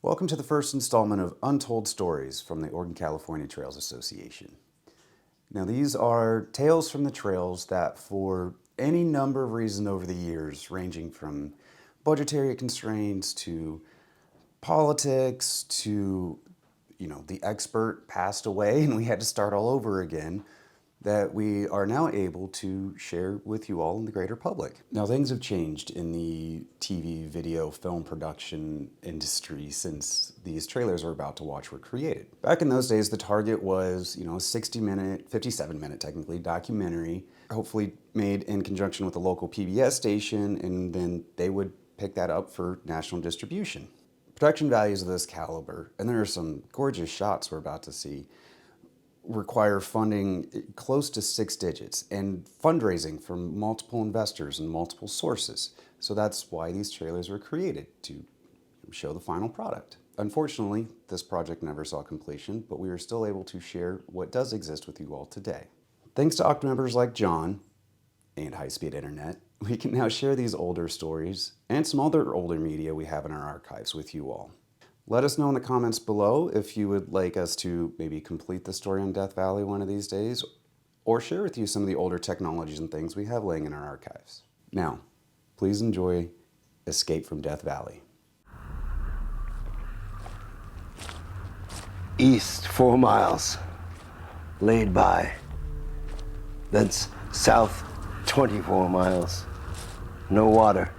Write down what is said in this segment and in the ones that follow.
Welcome to the first installment of Untold Stories from the Oregon California Trails Association. Now, these are tales from the trails that, for any number of reasons over the years, ranging from budgetary constraints to politics to, the expert passed away and we had to start all over again, that we are now able to share with you all in the greater public. Now, things have changed in the TV, video, film production industry since these trailers we're about to watch were created. Back in those days, the target was, a 60-minute, 57-minute technically, documentary, hopefully made in conjunction with a local PBS station, and then they would pick that up for national distribution. Production values of this caliber, and there are some gorgeous shots we're about to see, require funding close to 6 digits and fundraising from multiple investors and multiple sources. So that's why these trailers were created, to show the final product. Unfortunately, this project never saw completion, but we are still able to share what does exist with you all today. Thanks to OCTA members like John and high-speed internet, we can now share these older stories and some other older media we have in our archives with you all. Let us know in the comments below if you would like us to maybe complete the story on Death Valley one of these days, or share with you some of the older technologies and things we have laying in our archives. Now, please enjoy Escape from Death Valley. East 4 miles, laid by. Thence south 24 miles, no water.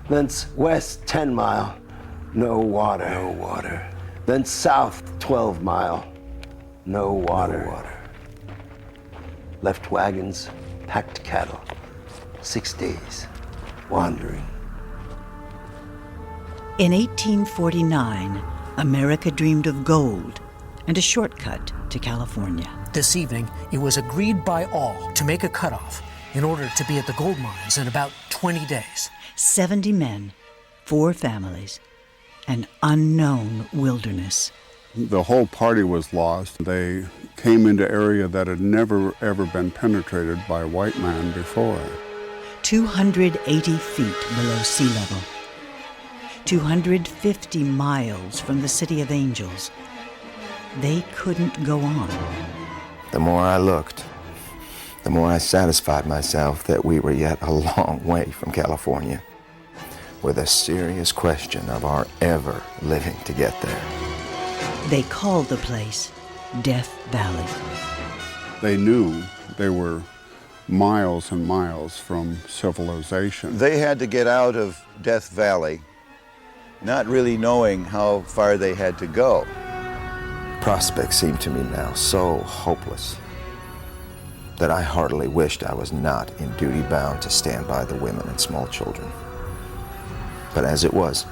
Thence west 10 mile. No water. No water. Then south 12 mile. No water. No water. Left wagons, packed cattle. 6 days, wandering. In 1849, America dreamed of gold and a shortcut to California. This evening, it was agreed by all to make a cutoff in order to be at the gold mines in about 20 days. 70 men, 4 families, an unknown wilderness. The whole party was lost. They came into area that had never ever been penetrated by a white man before. 280 feet below sea level. 250 miles from the City of Angels. They couldn't go on. The more I looked, the more I satisfied myself that we were yet a long way from California, with a serious question of our ever living to get there. They called the place Death Valley. They knew they were miles and miles from civilization. They had to get out of Death Valley, not really knowing how far they had to go. Prospects seemed to me now so hopeless that I heartily wished I was not in duty bound to stand by the women and small children. But as it was,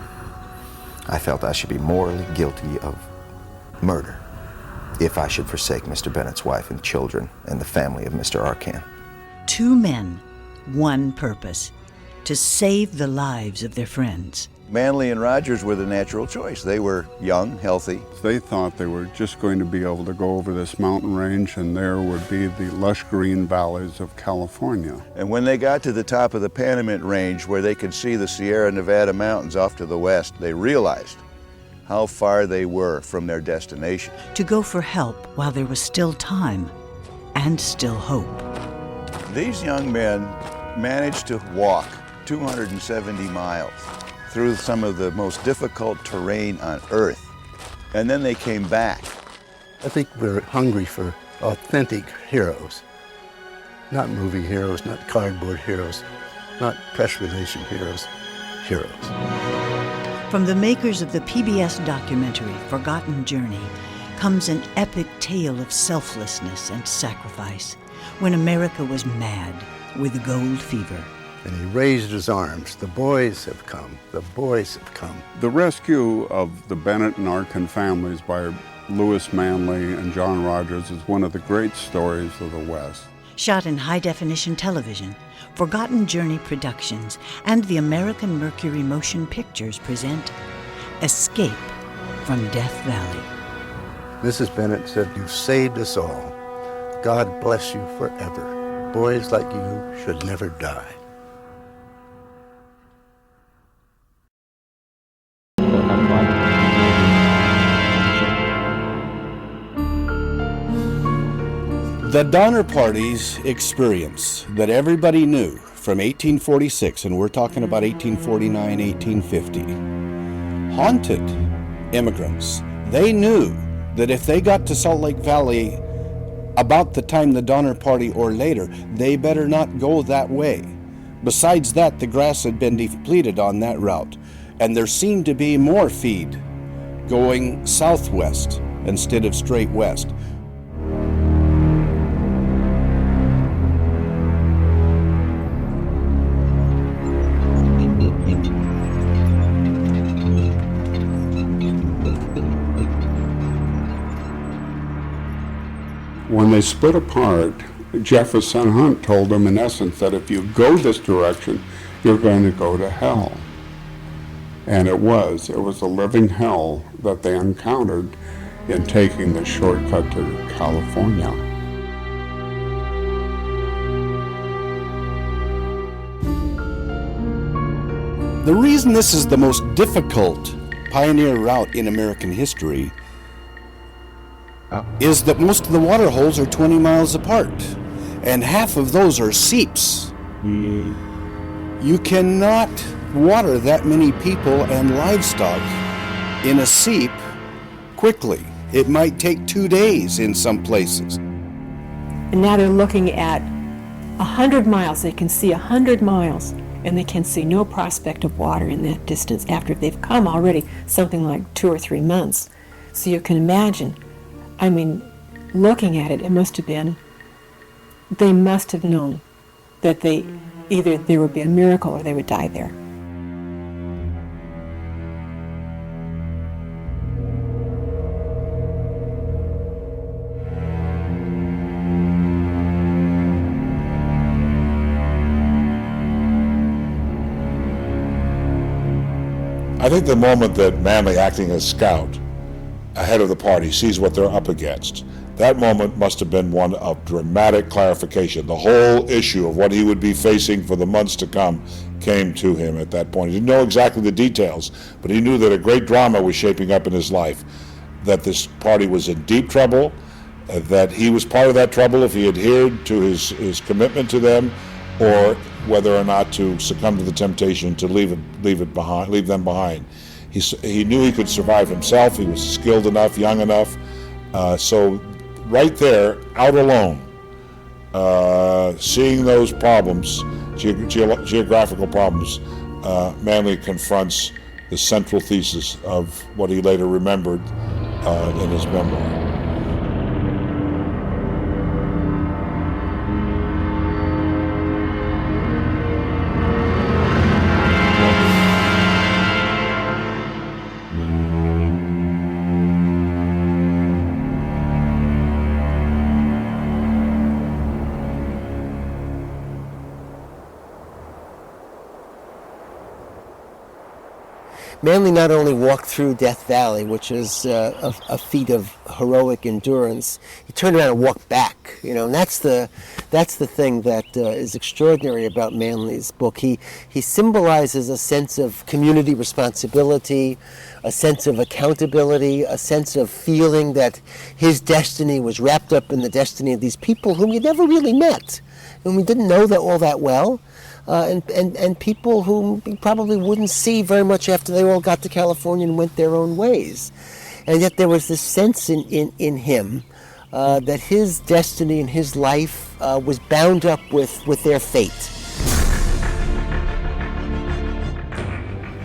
I felt I should be morally guilty of murder if I should forsake Mr. Bennett's wife and children and the family of Mr. Arcan. 2 men, 1 purpose: to save the lives of their friends. Manley and Rogers were the natural choice. They were young, healthy. They thought they were just going to be able to go over this mountain range and there would be the lush green valleys of California. And when they got to the top of the pre-eminent range where they could see the Sierra Nevada mountains off to the west, they realized how far they were from their destination. To go for help while there was still time and still hope. These young men managed to walk 270 miles through some of the most difficult terrain on Earth. And then they came back. I think we're hungry for authentic heroes. Not movie heroes, not cardboard heroes, not press relation heroes, heroes. From the makers of the PBS documentary Forgotten Journey comes an epic tale of selflessness and sacrifice when America was mad with gold fever. And he raised his arms. The boys have come. The boys have come. The rescue of the Bennett and Arcan families by Lewis Manley and John Rogers is one of the great stories of the West. Shot in high-definition television, Forgotten Journey Productions and the American Mercury Motion Pictures present Escape from Death Valley. Mrs. Bennett said, "You've saved us all. God bless you forever. Boys like you should never die." Number 1. The Donner Party's experience that everybody knew from 1846, and we're talking about 1849, 1850, haunted immigrants. They knew that if they got to Salt Lake Valley about the time the Donner Party or later, they better not go that way. Besides that, the grass had been depleted on that route, and there seemed to be more feed going southwest instead of straight west. When they split apart, Jefferson Hunt told them in essence that if you go this direction, you're going to go to hell. And it was a living hell that they encountered in taking the shortcut to California. The reason this is the most difficult pioneer route in American history is that most of the water holes are 20 miles apart, and half of those are seeps. You cannot water that many people and livestock in a seep quickly. It might take 2 days in some places. And now they're looking at 100 miles. They can see 100 miles, and they can see no prospect of water in that distance after they've come already something like 2 or 3 months. So you can imagine, I mean, looking at it, it must have been, they must have known that either there would be a miracle or they would die there. I think the moment that Manley, acting as scout ahead of the party, sees what they're up against, that moment must have been one of dramatic clarification. The whole issue of what he would be facing for the months to come came to him at that point. He didn't know exactly the details, but he knew that a great drama was shaping up in his life, that this party was in deep trouble, that he was part of that trouble if he adhered to his commitment to them, or whether or not to succumb to the temptation to leave them behind. He knew he could survive himself. He was skilled enough, young enough. So right there, out alone, seeing those problems, geographical problems, Manley confronts the central thesis of what he later remembered in his memoir. Manley not only walked through Death Valley, which is a feat of heroic endurance, he turned around and walked back. And that's the thing that is extraordinary about Manley's book. He symbolizes a sense of community responsibility, a sense of accountability, a sense of feeling that his destiny was wrapped up in the destiny of these people whom he never really met, and we didn't know that all that well. And people whom he probably wouldn't see very much after they all got to California and went their own ways. And yet there was this sense in him that his destiny and his life was bound up with their fate.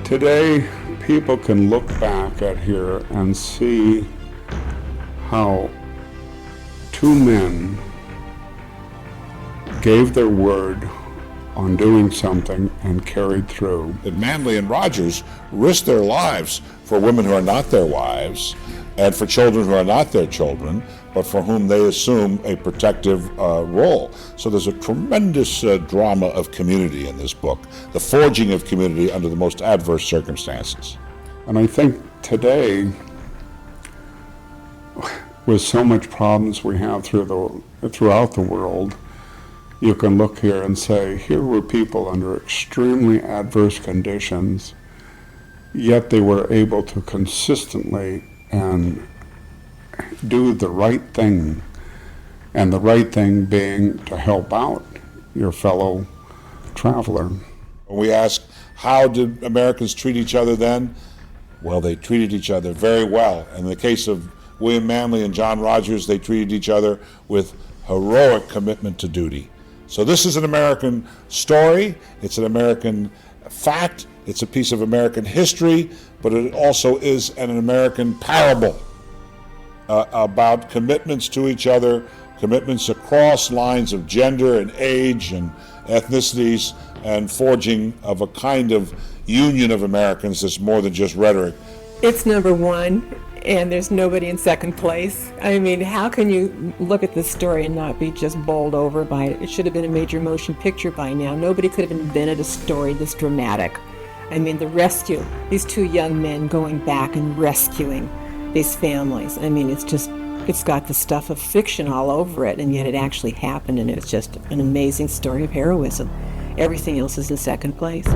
Today, people can look back at here and see how two men gave their word on doing something and carried through. That Manley and Rogers risked their lives for women who are not their wives and for children who are not their children, but for whom they assume a protective role. So there's a tremendous drama of community in this book, the forging of community under the most adverse circumstances. And I think today, with so much problems we have throughout the world, you can look here and say, here were people under extremely adverse conditions, yet they were able to consistently and do the right thing and the right thing being to help out your fellow traveler. We ask, how did Americans treat each other then? Well, they treated each other very well. In the case of William Manley and John Rogers, they treated each other with heroic commitment to duty. So this is an American story, it's an American fact, it's a piece of American history, but it also is an American parable about commitments to each other, commitments across lines of gender and age and ethnicities, and forging of a kind of union of Americans that's more than just rhetoric. It's number one, and there's nobody in second place. I mean, how can you look at this story and not be just bowled over by it? It should have been a major motion picture by now. Nobody could have invented a story this dramatic. I mean, the rescue, these two young men going back and rescuing these families. I mean, it's got the stuff of fiction all over it, and yet it actually happened, and it's just an amazing story of heroism. Everything else is in second place.